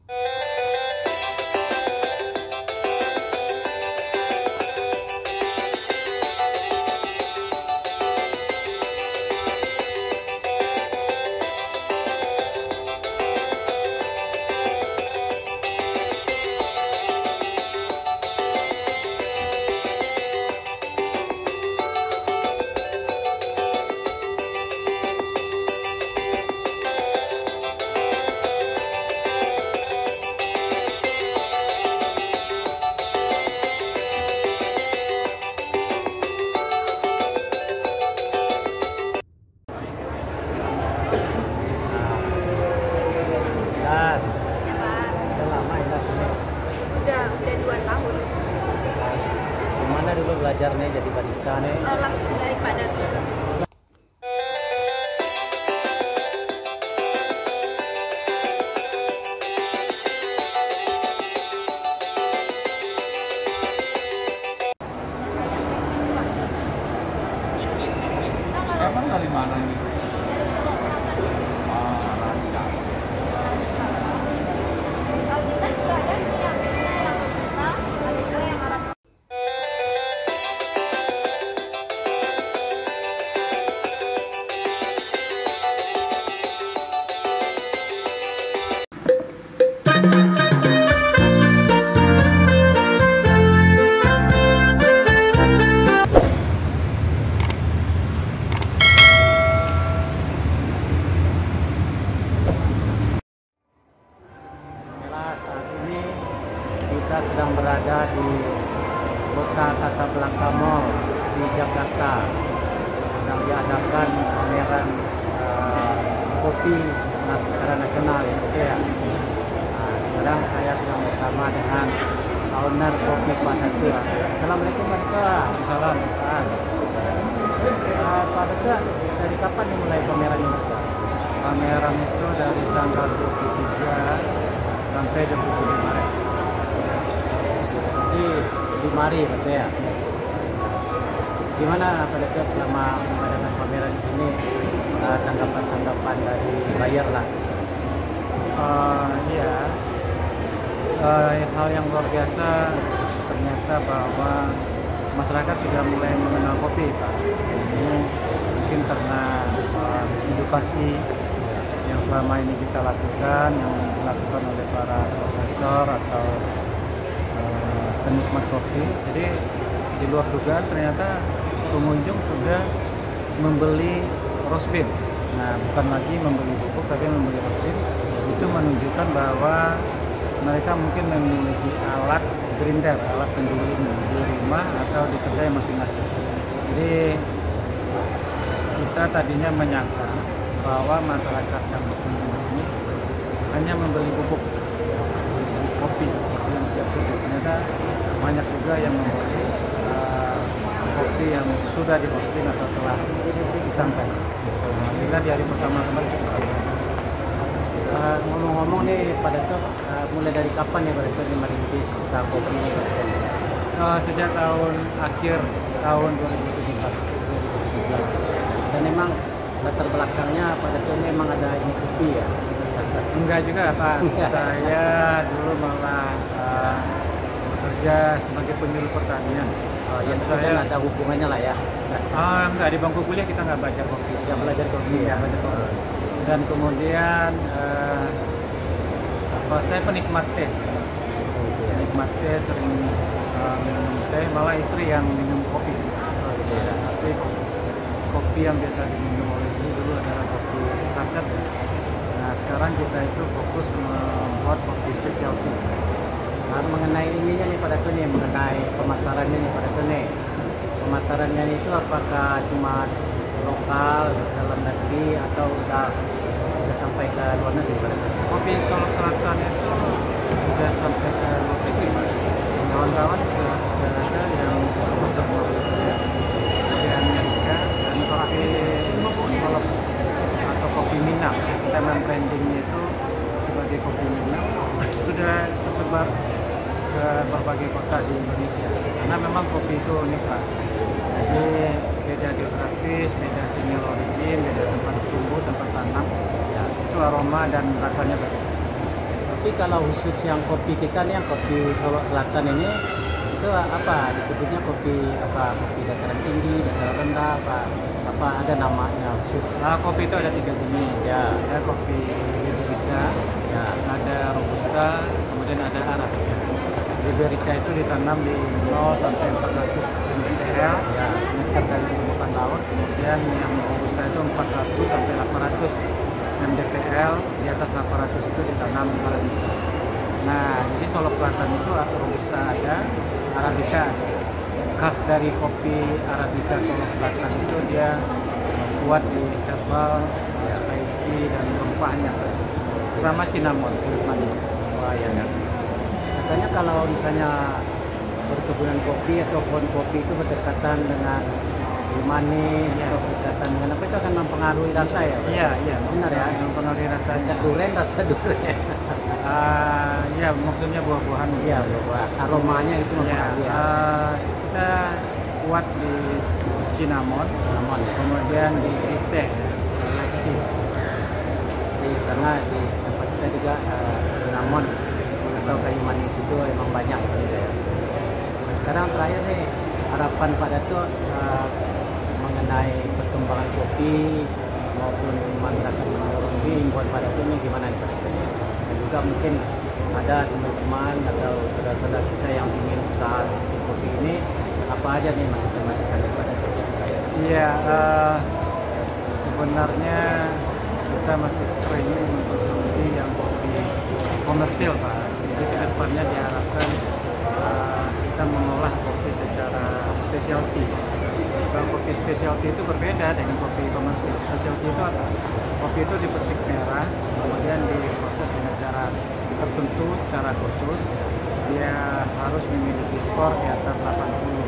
Udah 2 tahun. Gimana dulu belajarnya jadi barista nih? Langsung dari Padang. Emang dari mana ini? Saat ini kita sedang berada di Kota Casablanca Mall di Jakarta. Sedang diadakan pameran kopi secara nasional ya. Nah, sekarang saya sedang bersama dengan owner kopi Pak Datua. Assalamualaikum Pak Datua. Salam. Pak Datua, dari kapan dimulai pameran ini? Pameran itu dari tanggal 23 sampai 27 Maret. Jadi di Mari berarti ya. Gimana Pak Datua selama mengadakan pameran di sini, tanggapan-tanggapan dari buyer lah? Iya, hal yang luar biasa ternyata bahwa masyarakat sudah mulai mengenal kopi, Pak. Ini mungkin karena edukasi yang selama ini kita lakukan, yang dilakukan oleh para profesor atau penikmat kopi. Jadi di luar dugaan ternyata pengunjung sudah membeli roast bean. Nah, bukan lagi membeli bubuk tapi membeli roast bean. Itu menunjukkan bahwa mereka mungkin memiliki alat grinder, alat penggiling di rumah atau di kedai masing-masing. Jadi kita tadinya menyangka bahwa masyarakat yang muslim ini hanya membeli bubuk kopi yang siap seduh. Ternyata banyak juga yang membeli kopi yang sudah di roasting atau telah disantai. Kita di hari pertama kemarin. Ngomong-ngomong nih Pak Datuk, mulai dari kapan ya Pak Datuk merintis usaha kopi ini? Sejak akhir tahun 2017. Dan memang latar belakangnya Pak Datuk ini memang ada ini kopi ya? Enggak juga Pak, saya dulu malah bekerja sebagai penyuluh pertanian. Ya tentu kan ada hubungannya lah ya? Enggak, di bangku kuliah kita nggak belajar kopi. Ya belajar kopi ya? Belajar kopi. Dan kemudian saya penikmat teh. Penikmat teh, sering minum teh, malah istri yang minum kopi. Tapi kopi yang biasa diminum oleh istri dulu adalah kopi saset. Nah, sekarang kita itu fokus membuat kopi specialty. Nah, mengenai ininya nih Pak Datuk nih, mengenai pemasarannya nih Pak Datuk nih. Pemasarannya itu apakah cuma lokal, dalam negeri, atau udah sampai ke luar negeri Pak Datuk? Kopi Solok Selatan itu sudah sampai ke luar negeri, Pak. Kawan-kawan sudah ada yang masuk di Amerika, dan kopi Solok atau kopi Minang, tema brandingnya itu sebagai kopi Minang, sudah tersebar ke berbagai kota di Indonesia. Karena memang kopi itu unik, Pak. Jadi beda geografis, beda single origin, beda tempat tumbuh, tempat tanam, itu aroma dan rasanya berbeda. Tapi kalau khusus yang kopi kita nih, yang kopi Solo Selatan ini, itu apa disebutnya kopi apa? Kopi dataran tinggi, dataran rendah, apa ada namanya khusus? Nah, kopi itu ada 3 jenis. Ya, Ada kopi Liberica, ya, ada Robusta, kemudian ada Arabica. Liberica itu ditanam di 0 sampai 400 mdpl, ya. meter dari permukaan laut. Kemudian yang Robusta itu 400 sampai 800 mdpl, di atas 800 itu ditanam Arabica. Nah, jadi Solo Selatan itu Robusta ada, Arabica. Khas dari kopi Arabica Solo Selatan itu dia kuat di herbal, spicy dan rempahnya, terutama cinnamon, kulit manis. Wah, ya kan. Katanya kalau misalnya perkebunan kopi atau pohon kopi itu berdekatan dengan kayu manis Ya. atau berdekatan dengan apa itu akan mempengaruhi rasa ya? Iya, iya. Benar ya? Mempengaruhi rasanya. Dekat durian rasa durian. Iya, maksudnya buah-buahan. Iya, buah aromanya itu Ya, mempengaruhi ya. kita kuat di cinnamon, Cinnamon ya. kemudian di teh. Karena di tempat kita juga cinnamon atau kayu manis itu emang banyak gitu ya. Nah, sekarang terakhir nih harapan Pak Dato mengenai perkembangan kopi maupun masyarakat kopi buat Pak Dato ini gimana nih Pak Dato? Dan juga mungkin ada teman-teman atau saudara-saudara kita yang ingin usaha seperti kopi ini, apa aja nih masukan-masukan dari Pak Dato? Iya, sebenarnya kita masih sering mengkonsumsi yang kopi komersil, Pak. Jadi ke depannya diharapkan kita mengolah kopi secara specialty. Kalau kopi specialty itu berbeda dengan kopi komersil. Specialty itu apa? Kopi itu dipetik merah, kemudian diproses dengan cara tertentu, secara khusus. Dia harus memiliki skor di atas 80.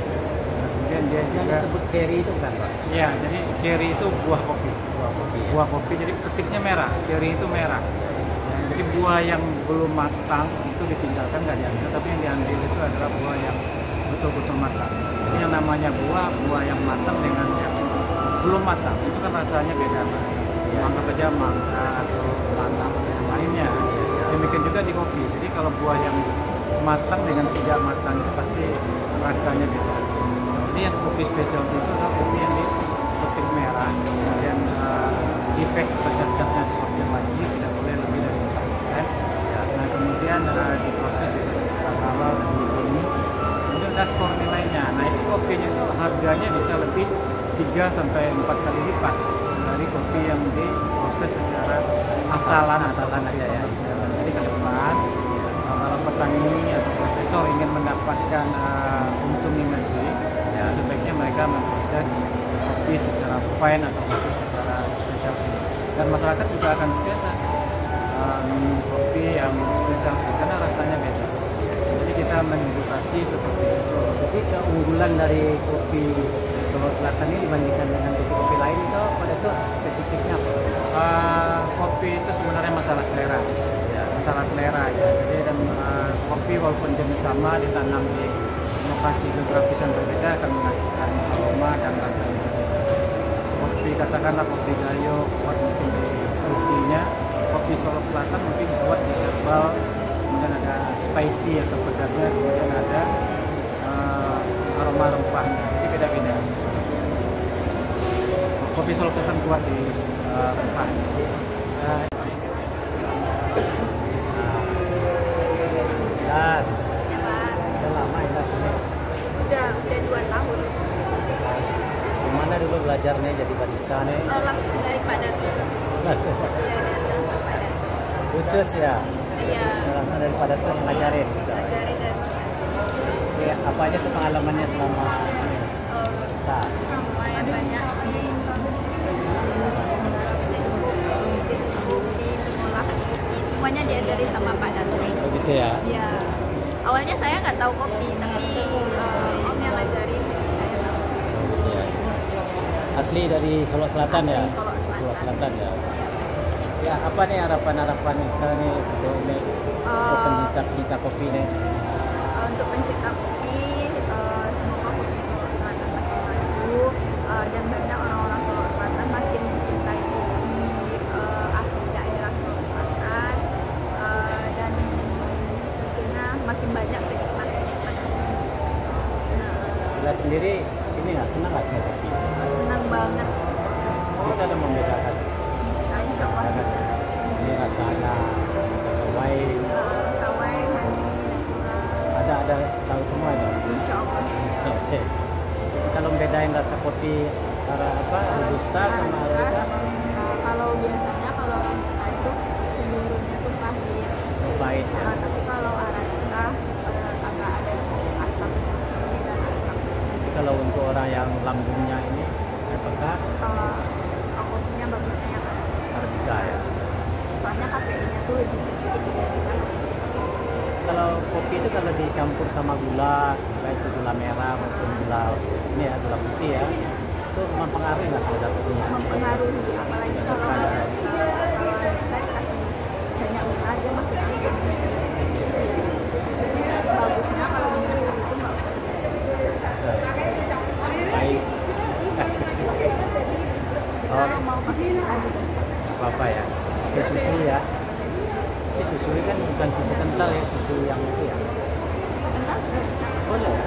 Kemudian dia Yang juga disebut cherry itu kan Pak? ya, jadi cherry itu buah kopi. Buah kopi ya? Buah kopi jadi petiknya merah, cherry itu merah. Ya, jadi buah yang belum matang itu ditinggalkan, nggak diambil, tapi yang diambil itu adalah buah yang betul-betul matang. Jadi yang namanya buah yang matang dengan yang belum matang itu kan rasanya beda, Pak. Anggap aja mangga atau nanas dan yang lainnya. Demikian juga di kopi. Jadi kalau buah yang matang dengan tidak matang itu pasti rasanya beda. Jadi yang kopi specialty itu adalah kopi yang dipetik merah, kemudian efek bercat-catnya disortir lagi, tidak boleh lebih dari 4%. Nah, kemudian diproses juga secara halal dan higienis. Kemudian ada skor nilainya. Nah, itu kopinya itu harganya bisa lebih 3 sampai 4 kali lipat dari kopi yang diproses secara asalan aja ya. Jadi ke depan kalau petani atau prosesor ingin mendapatkan untung yang lebih, sebaiknya mereka memproses kopi secara fine atau kopi secara spesial. Dan masyarakat juga akan biasa minum kopi yang spesial karena rasanya beda. Jadi kita mengedukasi seperti itu. Jadi keunggulan dari kopi Solo Selatan ini dibandingkan dengan kopi-kopi lain itu pada itu spesifiknya apa? Kopi itu sebenarnya masalah selera, masalah selera ya. Jadi dan kopi walaupun jenis sama ditanam di lokasi geografis yang berbeda akan menghasilkan aroma dan rasa yang berbeda. Kopi katakanlah kopi Gayo kuat mungkin di kopinya, kopi Solo Selatan mungkin kuat di herbal, kemudian ada spicy atau pedasnya, kemudian ada aroma rempahnya. Jadi beda-beda. Kopi Solo Selatan kuat di rempah. Das, Ya Pak, udah lama ya Das ini. udah 2 tahun. Gimana dulu belajarnya jadi barista nih? Langsung dari Pak Dato. Langsung. Iya, langsung Pak Dato. Khusus ya? Iya. Khusus langsung dari Pak Dato yang ngajarin gitu. Ajarin dan Oke, apa aja tuh pengalamannya selama barista? lumayan banyak sih. Menjadi kopi, jenis kopi, pengolahan kopi, semuanya diajari sama Pak Dato. Oh gitu ya? Iya. Awalnya saya nggak tahu kopi, tapi Om yang ngajarin jadi saya tahu. Iya. Asli dari Solo Selatan ya? Asli Solo Selatan. Solo Selatan ya. Ya, apa nih harapan-harapan misalnya nih untuk pencinta kopi nih? Untuk pencinta kopi, semoga kopi Solo Selatan makin maju dan banyak orang-orang Solo Selatan makin mencintai kopi asli daerah Solo Selatan dan Anda sendiri ini nggak senang nggak sama kopi? Senang banget. Bisa ada membedakan Bisa, insya Allah karena bisa. ini rasanya rasa wine, Sawai, honey, natural. ada tahu semua itu. Insya Allah. Oke. Kalau bedain rasa kopi robusta sama Arabica arabica, sama robusta. Kalau biasanya kalau robusta itu cenderungnya tuh pahit. pahit ya. Tapi kalau arabica agak ada sedikit asam, dan asam. Jadi kalau untuk orang yang lambungnya ini, apakah Kopinya bagusnya yang arabica ya? soalnya kafeinnya tuh lebih sedikit dibandingkan robusta. Kalau kopi itu kalau dicampur sama gula, baik itu gula merah maupun gula ini ya, gula putih ya, itu mempengaruhi nggak terhadap kopinya? Mempengaruhi, apalagi kalau arabica dikasih banyak gula dia makin asam. Jadi bagusnya kalau minum kopi itu nggak usah dikasih gula. Baik. Kalau mau pakai gula juga bisa. Apa ya? Pakai susu ya. Tapi susu ini kan bukan susu kental ya, susu yang itu ya. Susu kental juga bisa. Boleh ya?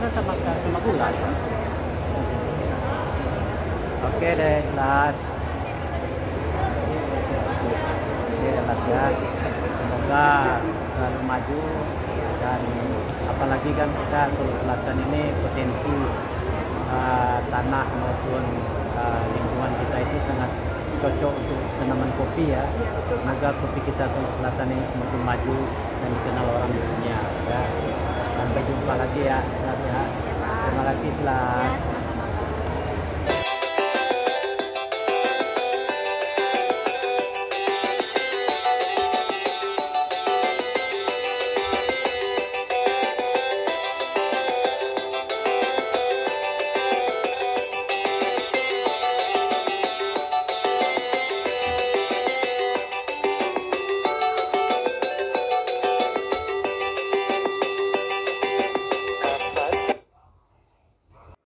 Nah, sama gula ya. Tergantung selera. Oke deh, Las. Oke, Las ya. Semoga selalu maju dan apalagi kan kita Solo Selatan ini potensi tanah maupun lingkungan kita itu sangat cocok untuk tanaman kopi ya. Semoga kopi kita Solo Selatan ini semakin maju dan dikenal orang di dunia ya. Sampai jumpa lagi ya, Las ya. Terima kasih, Silas. Ya,